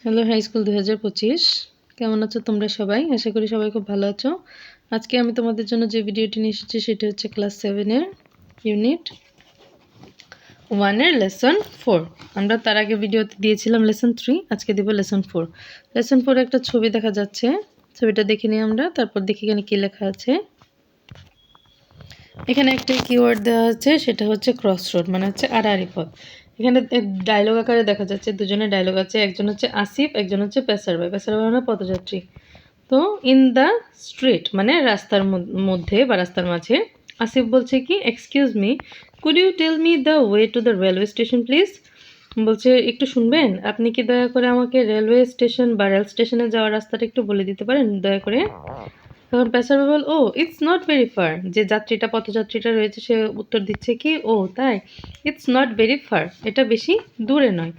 Hello hi school 2025 কেমন আছো তোমরা সবাই? আশা করি সবাই খুব ভালো আছো। আজকে আমি তোমাদের জন্য যে ভিডিওটি নিয়ে এসেছি সেটা হচ্ছে ক্লাস 7 এর ইউনিট 1 এর লেসন 4। আমরা তার আগে ভিডিওতে দিয়েছিলাম লেসন 3, আজকে দেব লেসন 4। লেসন 4 একটা ছবি দেখা যাচ্ছে, ছবিটা দেখে নিই আমরা, তারপর দেখি এখানে কি লেখা আছে। এখানে একটা কিওয়ার্ড দেওয়া আছে, সেটা হচ্ছে ক্রস রোড, মানে হচ্ছে আড়াআড়ি পথ। এখানে ডায়লগ আকারে দেখা যাচ্ছে, দুজনের ডায়লগ আছে, একজন হচ্ছে আসিফ, একজন হচ্ছে পেসার ভাই মানে পথযাত্রী। তো ইন দ্য স্ট্রিট মানে রাস্তার মধ্যে বা রাস্তার মাঝে আসিফ বলছে কি, excuse me, could you tell me the way to the railway station please. বলছে একটু শুনবেন, আপনি কি দয়া করে আমাকে রেলওয়ে স্টেশন বা রেল স্টেশনে যাওয়ার রাস্তাটা একটু বলে দিতে পারেন দয়া করে। তখন পেসার বল, ও ইটস নট ভেরি ফার। যে যাত্রীটা পথযাত্রীটা রয়েছে সে উত্তর দিচ্ছে কি, ও তাই, ইটস নট ভেরি ফার, এটা বেশি দূরে নয়।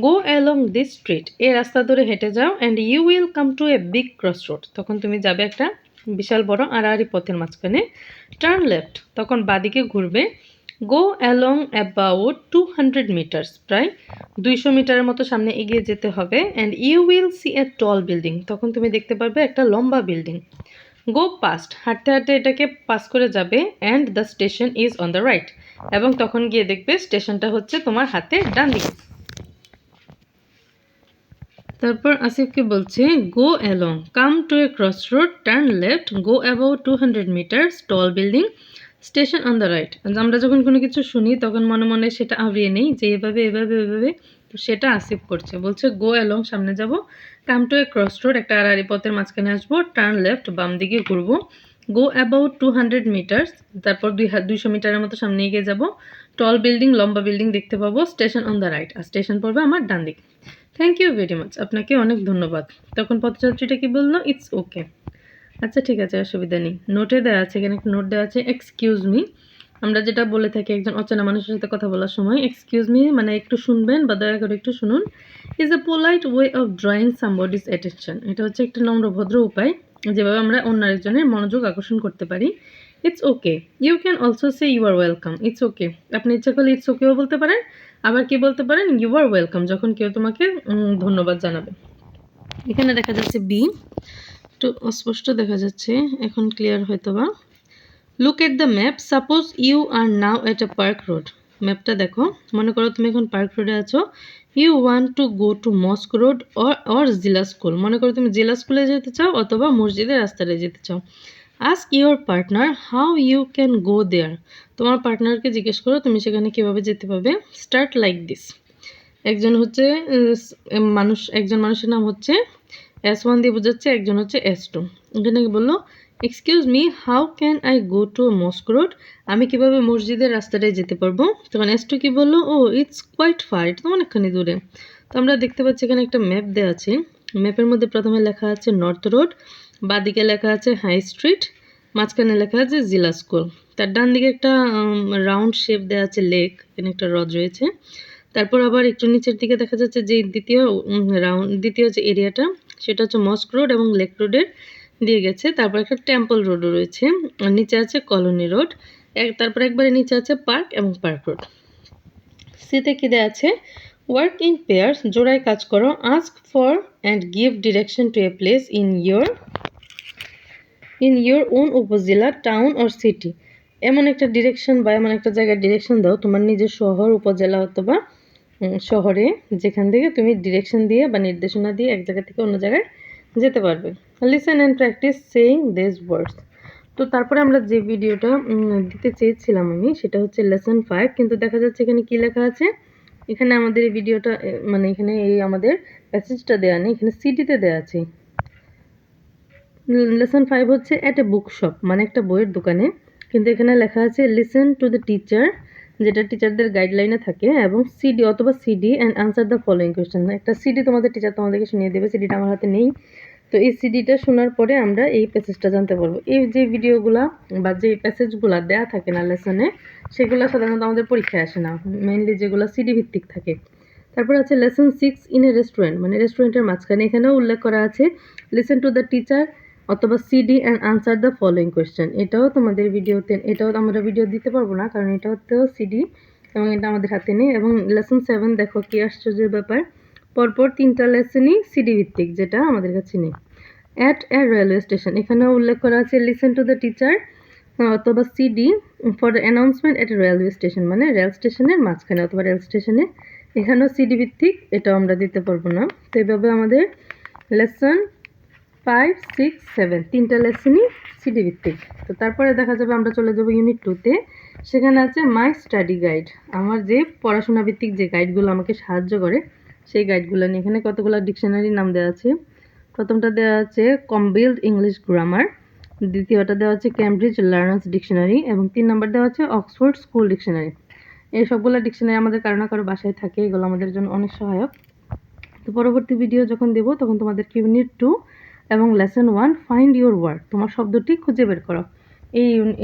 গো অ্যালং দিস স্ট্রিট, এই রাস্তা ধরে হেঁটে যাও, and you will come to a big cross road, তখন তুমি যাবে একটা বিশাল বড় আড়াআড়ি পথের মাঝখানে। টার্ন লেফট, তখন বাদিকে ঘুরবে। গো অ্যালং অ্যাবাউট 200 মিটার্স, প্রায় 200 মিটারের মতো সামনে এগিয়ে যেতে হবে, and you will see a tall building, তখন তুমি দেখতে পারবে একটা লম্বা বিল্ডিং। গো পাস্ট, হাঁটতে হাঁটতে এটাকে পাস করে যাবে, and the station is on the right, এবং তখন গিয়ে দেখবে স্টেশনটা হচ্ছে তোমার হাতে ডান দিকে। তারপর আসিফকে বলছে, go along, come to a cross road, turn left, go about 200 meters, tall building, station on the right. আমরা যখন কোনো কিছু শুনি তখন মনে মনে সেটা আবরিয়ে নেই যে এভাবে এভাবে এভাবে, তো সেটা আসিফ করছে। বলছে গো অ্যালং, সামনে যাব, come to a cross road, একটা আড়াআড়ি পথের মাঝখানে আসবো, টার্ন লেফট, বাম দিকে ঘুরবো, গো অ্যাবাউট 200 মিটার্স, তারপর 200 মিটারের মতো সামনে এগিয়ে যাব, টল বিল্ডিং, লম্বা বিল্ডিং দেখতে পাবো, স্টেশন অন দ্য রাইট, আর স্টেশন পড়বে আমার ডান দিকে। থ্যাংক ইউ ভেরি মাচ, আপনাকে অনেক ধন্যবাদ। তখন পথযাত্রীটা কি বললো, ইটস ওকে, আচ্ছা ঠিক আছে, অসুবিধা নেই। নোটে দেওয়া আছে, এখানে একটা নোট দেওয়া আছে, এক্সকিউজ মি। আমরা যেটা বলে থাকি একজন অচেনা মানুষের সাথে কথা বলার সময়, এক্সকিউজ মি মানে একটু শুনবেন বা দয়া করে একটু শুনুন, is a polite way of drawing somebody's attention. এটা হচ্ছে একটা নম্রভদ্র উপায় যেভাবে আমরা অন্য আরেকজনের মনোযোগ আকর্ষণ করতে পারি। It's okay, you can also say you are welcome. It's okay, আপনি ইচ্ছা করলে ইটস ওকেও বলতে পারেন, আবার কি বলতে পারেন, ইউ আর ওয়েলকাম, যখন কেউ তোমাকে ধন্যবাদ জানাবে। এখানে দেখা যাচ্ছে বি, একটু অস্পষ্ট দেখা যাচ্ছে, এখন ক্লিয়ার হয়তো বা। Look at the map, suppose you are now at a park road. ম্যাপটা দেখো, মনে করো তুমি এখন পার্ক রোডে আছো। You want to go to mosque road or Zilla school, মনে করো তুমি জিলা স্কুলে যেতে চাও অথবা মসজিদের রাস্তাতে যেতে চাও। Ask your partner how you can go there, তোমার পার্টনারকে জিজ্ঞেস করো তুমি সেখানে কীভাবে যেতে পারবে। স্টার্ট লাইক দিস, একজন হচ্ছে একজন মানুষের নাম হচ্ছে S1 দিয়ে বোঝাচ্ছে, একজন হচ্ছে S2। এখানে কি বললো, excuse me, how can I go to mosque road, আমি কিভাবে মসজিদের রাস্তাটায় যেতে পারবো। তখন S2 কি বললো, ও ইটস কোয়াইট ফার, এটা তো অনেকখানি দূরে। তো আমরা দেখতে পাচ্ছি এখানে একটা ম্যাপ দেওয়া আছে, ম্যাপের মধ্যে প্রথমে লেখা আছে নর্থ রোড, বাদিকে লেখা আছে হাই স্ট্রিট, মাঝখানে লেখা আছে জিলা স্কুল, তার ডান দিকে একটা রাউন্ড শেপ দেওয়া আছে লেক, এখানে একটা হ্রদ রয়েছে। তারপর আবার একটু নিচের দিকে দেখা যাচ্ছে যে দ্বিতীয় যে এরিয়াটা সেটা হচ্ছে মস্ক রোড এবং লেক রোডের দিয়ে গেছে। তারপর একটা টেম্পল রোডও রয়েছে, আর নিচে আছে কলোনি রোড, তারপর একবারে নিচে আছে পার্ক এবং পার্ক রোড। সিতে কি দেওয়া আছে, ওয়ার্ক ইন পেয়ার্স, জোড়ায় কাজ করো, ask for and give direction two a place in your own উপজেলা, টাউন অর সিটি। এমন একটা ডিরেকশন বা এমন একটা জায়গায় ডিরেকশন দাও তোমার নিজের শহর, উপজেলা অথবা শহরে, যেখান থেকে তুমি ডিরেকশন দিয়ে বা নির্দেশনা দিয়ে এক জায়গা থেকে অন্য জায়গায় যেতে পারবে। Listen and practice saying this words. তো তারপরে আমরা যে ভিডিওটা দিতে চেয়েছিলাম আমি, সেটা হচ্ছে লেসন 5, কিন্তু দেখা যাচ্ছে এখানে কি লেখা আছে, এখানে আমাদের এই ভিডিওটা মানে এখানে এই আমাদের প্যাসেজটা দেওয়া নেই, এখানে সিডিতে দেওয়া আছে। লেসন 5 হচ্ছে অ্যাট এ বুক শপ, মানে একটা বইয়ের দোকানে, কিন্তু এখানে লেখা আছে লিসেন টু দ্য টিচার, যেটা টিচারদের গাইডলাইনে থাকে, এবং সিডি অথবা CD and answer the following question. একটা সিডি তোমাদের টিচার তোমাদেরকে শুনিয়ে দেবে, সিডিটা আমার হাতে নেই। তো এই সিডিটা শোনার পরে আমরা এই প্যাসেজটা জানতে পারবো। এই যে ভিডিওগুলা বা যে প্যাসেজগুলা দেওয়া থাকে না লেসনে, সেগুলো সাধারণত আমাদের পরীক্ষায় আসে না, মেইনলি যেগুলো সিডি ভিত্তিক থাকে। তারপর আছে লেসন 6 ইন এ রেস্টুরেন্ট, মানে রেস্টুরেন্টের মাঝখানে, এখানেও উল্লেখ করা আছে লিসেন টু দ্য টিচার অথবা CD and answer the following question. এটাও তোমাদের ভিডিওতে, এটাও আমরা ভিডিও দিতে পারবো না কারণ এটাতেও সিডি এবং এটা আমাদের হাতে নেই। এবং লেসন 7 দেখো কি আশ্চর্যের ব্যাপার, পরপর 3টা লেসনই সিডি ভিত্তিক, যেটা আমাদের কাছে নেই। অ্যাট এ রেলওয়ে স্টেশন, এখানেও উল্লেখ করা আছে লিসেন টু দ্য টিচার অথবা CD for the announcement at a railway station, মানে রেল স্টেশনের মাঝখানে অথবা রেল স্টেশনে। এখানেও সিডি ভিত্তিক, এটাও আমরা দিতে পারবো না। তো এইভাবে আমাদের লেসন 5, 6, 7 3টা লেসনই সিডি ভিত্তিক। তো তারপরে দেখা যাবে আমরা চলে যাব ইউনিট 2-তে। সেখানে আছে মাই স্টাডি গাইড, আমার যে পড়াশোনা ভিত্তিক যে গাইডগুলো আমাকে সাহায্য করে সেই গাইডগুলো নিয়ে। এখানে কতগুলো ডিকশনারি নাম দেওয়া আছে। প্রথমটা দেওয়া আছে কমবিল্ড ইংলিশ গ্রামার, দ্বিতীয়টা দেওয়া আছে ক্যামব্রিজ লার্নার্স ডিকশনারি এবং 3 নম্বর দেওয়া আছে অক্সফোর্ড স্কুল ডিকশনারি। এই সবগুলো ডিকশনারি আমাদের কারো না কারো বাসায় থাকে, এগুলো আমাদের জন্য অনেক সহায়ক। তো পরবর্তী ভিডিও যখন দেবো তখন তোমাদেরকে ইউনিট 2 এবং লেসন 1 ফাইন্ড ইউর ওয়ার্ড, তোমার শব্দটি খুঁজে বের করো,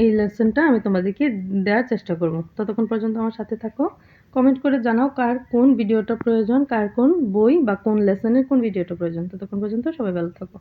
এই লেসনটা আমি তোমাদেরকে দেওয়ার চেষ্টা করব। ততক্ষণ পর্যন্ত আমার সাথে থাকো। কমেন্ট করে জানাও কার কোন ভিডিওটা প্রয়োজন, কার কোন বই বা কোন লেসনের কোন ভিডিওটা প্রয়োজন। ততক্ষণ পর্যন্ত সবাই ভালো থাকো।